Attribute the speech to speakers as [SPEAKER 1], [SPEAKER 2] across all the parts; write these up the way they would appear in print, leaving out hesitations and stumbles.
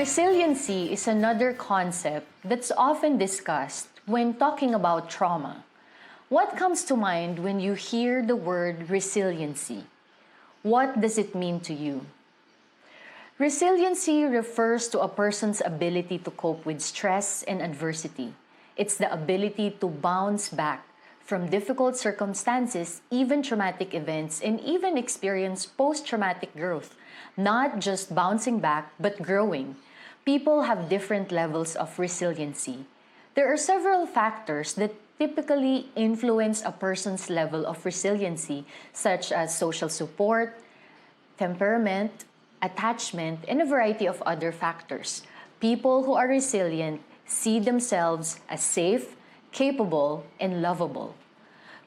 [SPEAKER 1] Resiliency is another concept that's often discussed when talking about trauma. What comes to mind when you hear the word resiliency? What does it mean to you? Resiliency refers to a person's ability to cope with stress and adversity. It's the ability to bounce back from difficult circumstances, even traumatic events, and even experience post-traumatic growth. Not just bouncing back, but growing. People have different levels of resiliency. There are several factors that typically influence a person's level of resiliency, such as social support, temperament, attachment, and a variety of other factors. People who are resilient see themselves as safe, capable, and lovable.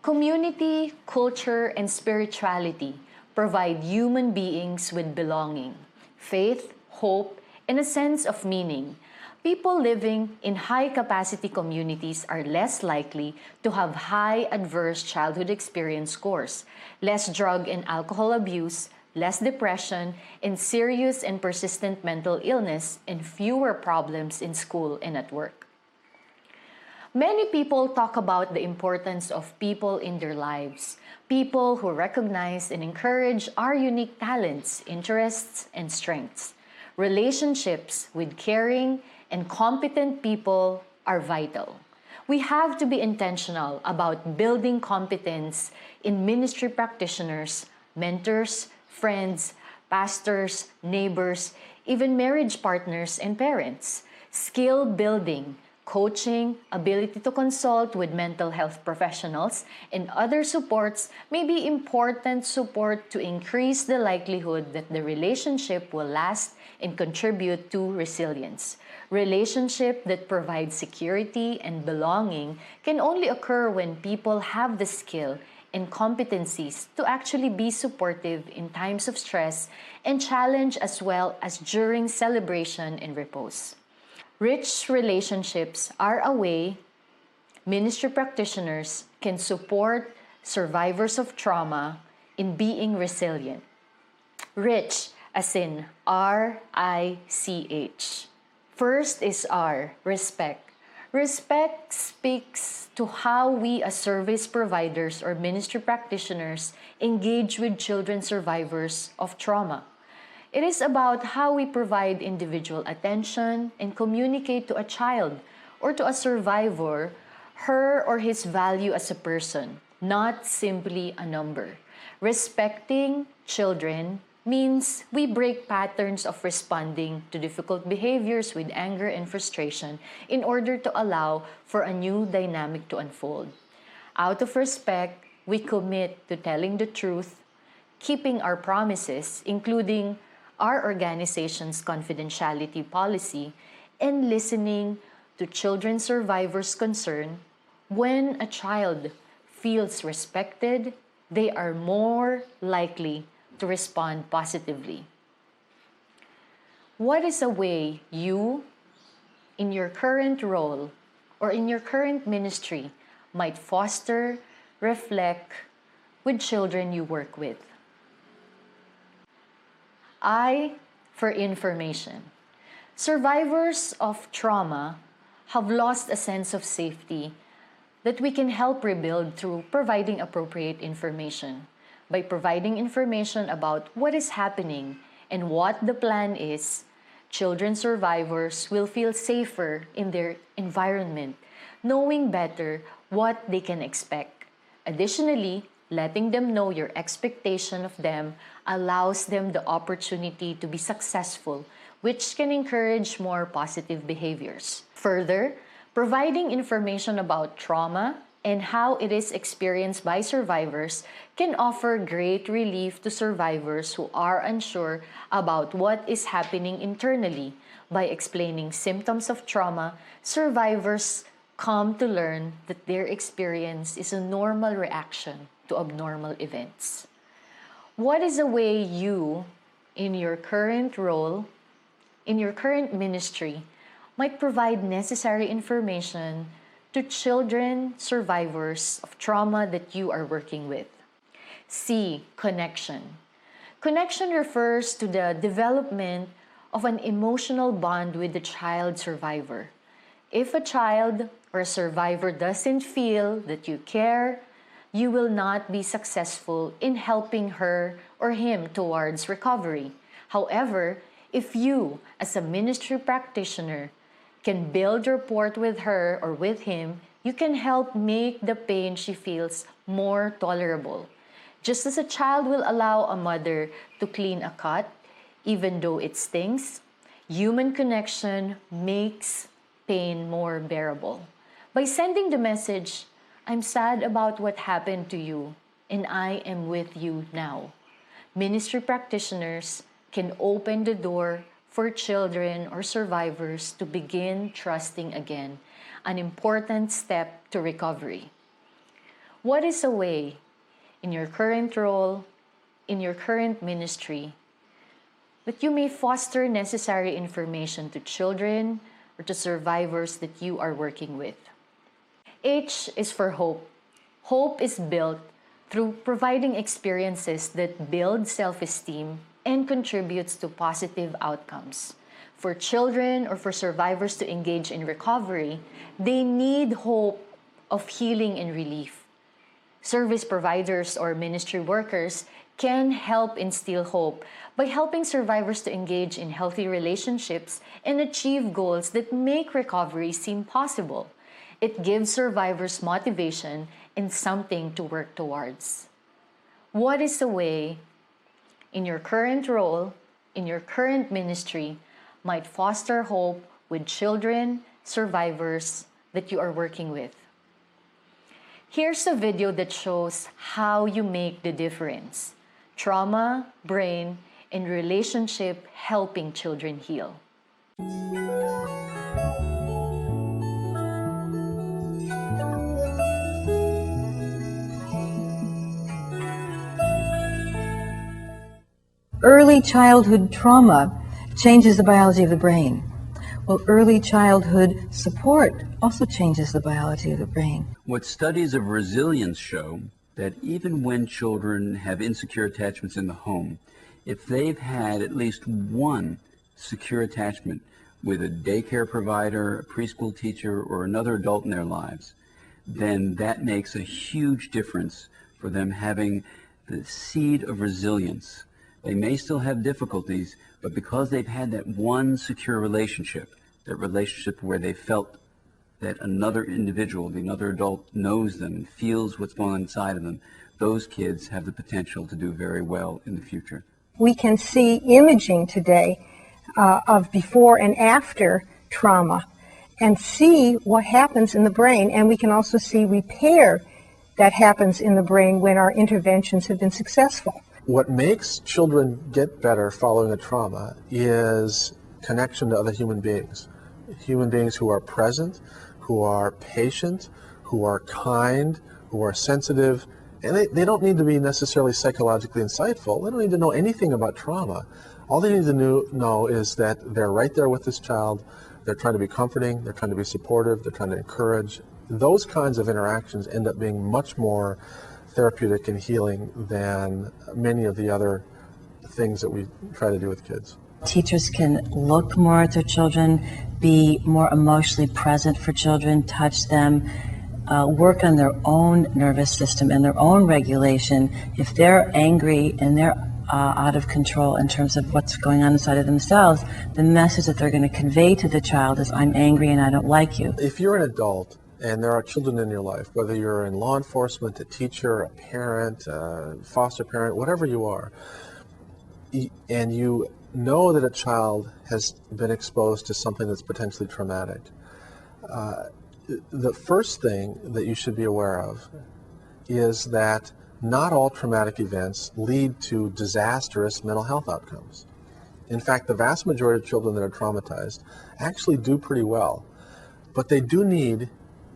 [SPEAKER 1] Community, culture, and spirituality provide human beings with belonging, faith, hope, and a sense of meaning. People living in high-capacity communities are less likely to have high adverse childhood experience scores, less drug and alcohol abuse, less depression, and serious and persistent mental illness, and fewer problems in school and at work. Many people talk about the importance of people in their lives, people who recognize and encourage our unique talents, interests, and strengths. Relationships with caring and competent people are vital. We have to be intentional about building competence in ministry practitioners, mentors, friends, pastors, neighbors, even marriage partners and parents. Skill building, coaching, ability to consult with mental health professionals, and other supports may be important support to increase the likelihood that the relationship will last and contribute to resilience. Relationship that provide security and belonging can only occur when people have the skill and competencies to actually be supportive in times of stress and challenge as well as during celebration and repose. Rich relationships are a way ministry practitioners can support survivors of trauma in being resilient. Rich as in R-I-C-H. First is R, respect. Respect speaks to how we as service providers or ministry practitioners engage with children survivors of trauma. It is about how we provide individual attention and communicate to a child or to a survivor her or his value as a person, not simply a number. Respecting children means we break patterns of responding to difficult behaviors with anger and frustration in order to allow for a new dynamic to unfold. Out of respect, we commit to telling the truth, keeping our promises, including our organization's confidentiality policy, and listening to children survivors' concern. When a child feels respected, they are more likely to respond positively. What is a way you, in your current role or in your current ministry, might foster, reflect with children you work with? I for information. Survivors of trauma have lost a sense of safety that we can help rebuild through providing appropriate information. By providing information about what is happening and what the plan is, children survivors will feel safer in their environment, knowing better what they can expect. Additionally, letting them know your expectation of them allows them the opportunity to be successful, which can encourage more positive behaviors. Further, providing information about trauma and how it is experienced by survivors can offer great relief to survivors who are unsure about what is happening internally. By explaining symptoms of trauma, survivors come to learn that their experience is a normal reaction to abnormal events. What is a way you, in your current role, in your current ministry, might provide necessary information to children survivors of trauma that you are working with? C, connection. Connection refers to the development of an emotional bond with the child survivor. If a child or a survivor doesn't feel that you care, you will not be successful in helping her or him towards recovery. However, if you, as a ministry practitioner, can build rapport with her or with him, you can help make the pain she feels more tolerable. Just as a child will allow a mother to clean a cut, even though it stings, human connection makes pain more bearable. By sending the message, "I'm sad about what happened to you, and I am with you now," ministry practitioners can open the door for children or survivors to begin trusting again, an important step to recovery. What is a way, in your current role, in your current ministry, that you may foster necessary information to children or to survivors that you are working with? H is for hope. Hope is built through providing experiences that build self-esteem and contributes to positive outcomes. For children or for survivors to engage in recovery, they need hope of healing and relief. Service providers or ministry workers can help instill hope by helping survivors to engage in healthy relationships and achieve goals that make recovery seem possible. It gives survivors motivation and something to work towards. What is a way, in your current role, in your current ministry, might foster hope with children, survivors that you are working with? Here's a video that shows how you make the difference. Trauma, brain, and relationship helping children heal.
[SPEAKER 2] Early childhood trauma changes the biology of the brain. Well, early childhood support also changes the biology of the brain.
[SPEAKER 3] What studies of resilience show that even when children have insecure attachments in the home, if they've had at least one secure attachment with a daycare provider, a preschool teacher, or another adult in their lives, then that makes a huge difference for them having the seed of resilience. They may still have difficulties, but because they've had that one secure relationship, that relationship where they felt that another individual, another adult knows them and feels what's going on inside of them, those kids have the potential to do very well in the future.
[SPEAKER 4] We can see imaging today of before and after trauma and see what happens in the brain, and we can also see repair that happens in the brain when our interventions have been successful.
[SPEAKER 5] What makes children get better following a trauma is connection to other human beings who are present, who are patient, who are kind, who are sensitive, and they don't need to be necessarily psychologically insightful. They don't need to know anything about trauma. All they need to know is that they're right there with this child. They're trying to be comforting, they're trying to be supportive, they're trying to encourage. Those kinds of interactions end up being much more therapeutic and healing than many of the other things that we try to do with kids.
[SPEAKER 2] Teachers can look more at their children, be more emotionally present for children, touch them, work on their own nervous system and their own regulation. If they're angry and they're out of control in terms of what's going on inside of themselves, the message that they're going to convey to the child is, "I'm angry and I don't like you."
[SPEAKER 5] If you're an adult and there are children in your life, whether you're in law enforcement, a teacher, a parent, a foster parent, whatever you are, and you know that a child has been exposed to something that's potentially traumatic, the first thing that you should be aware of is that not all traumatic events lead to disastrous mental health outcomes. In fact, the vast majority of children that are traumatized actually do pretty well, but they do need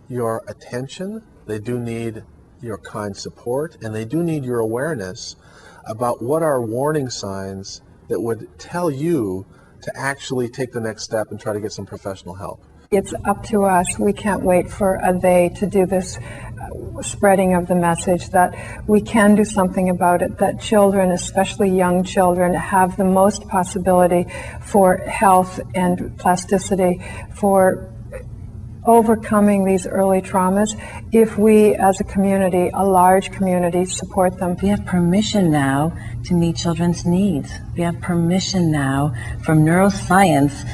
[SPEAKER 5] your attention, they do need your kind support, and they do need your awareness about what are warning signs that would tell you to actually take the next step and try to get some professional help.
[SPEAKER 4] It's up to us. We can't wait for a they to do this spreading of the message that we can do something about it, that children, especially young children, have the most possibility for health and plasticity, for overcoming these early traumas if we as a community, a large community, support them.
[SPEAKER 2] We have permission now to meet children's needs. We have permission now from neuroscience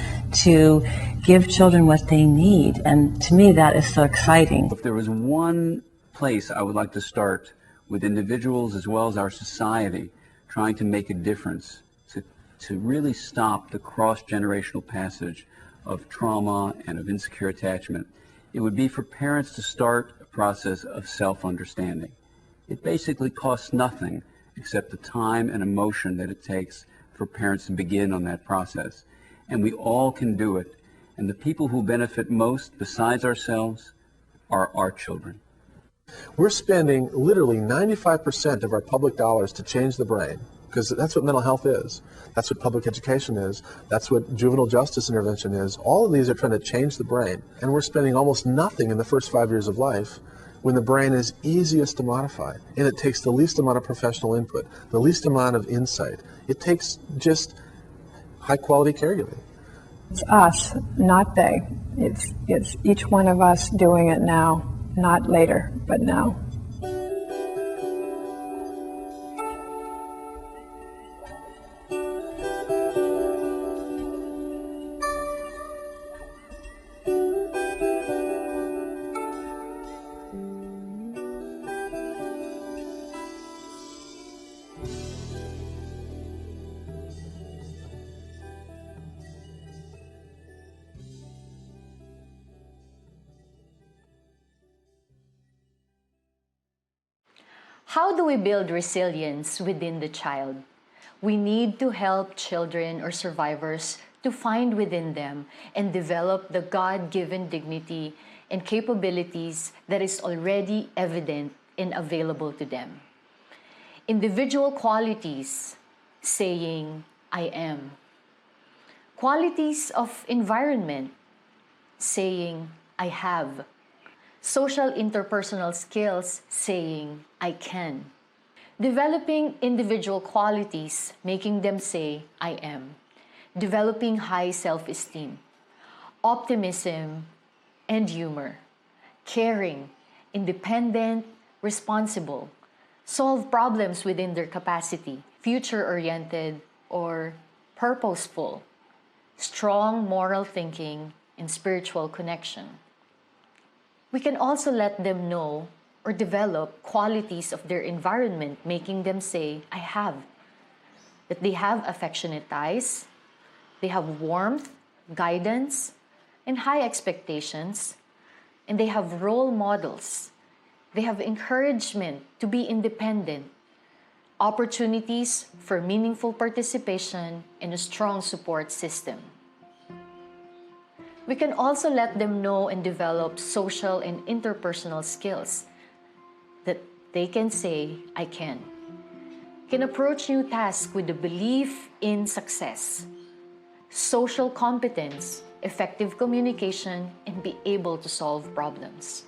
[SPEAKER 2] to give children what they need. And to me, that is so exciting.
[SPEAKER 3] If there was one place I would like to start with individuals as well as our society trying to make a difference, to really stop the cross-generational passage of trauma and of insecure attachment, it would be for parents to start a process of self-understanding. It basically costs nothing except the time and emotion that it takes for parents to begin on that process. And we all can do it. And the people who benefit most, besides ourselves, are our children.
[SPEAKER 5] We're spending literally 95% of our public dollars to change the brain, because that's what mental health is. That's what public education is. That's what juvenile justice intervention is. All of these are trying to change the brain. And we're spending almost nothing in the first 5 years of life when the brain is easiest to modify. And it takes the least amount of professional input, the least amount of insight. It takes just high-quality caregiving.
[SPEAKER 4] It's us, not they. It's each one of us doing it now, not later, but now.
[SPEAKER 1] How do we build resilience within the child? We need to help children or survivors to find within them and develop the God-given dignity and capabilities that is already evident and available to them. Individual qualities, saying, I am. Qualities of environment, saying, I have. Social interpersonal skills, saying, I can. Developing individual qualities, making them say, I am. Developing high self-esteem. Optimism and humor. Caring, independent, responsible. Solve problems within their capacity. Future-oriented or purposeful. Strong moral thinking and spiritual connection. We can also let them know or develop qualities of their environment, making them say, I have. That they have affectionate ties, they have warmth, guidance, and high expectations, and they have role models. They have encouragement to be independent, opportunities for meaningful participation, and a strong support system. We can also let them know and develop social and interpersonal skills that they can say, I can approach new tasks with the belief in success, social competence, effective communication, and be able to solve problems.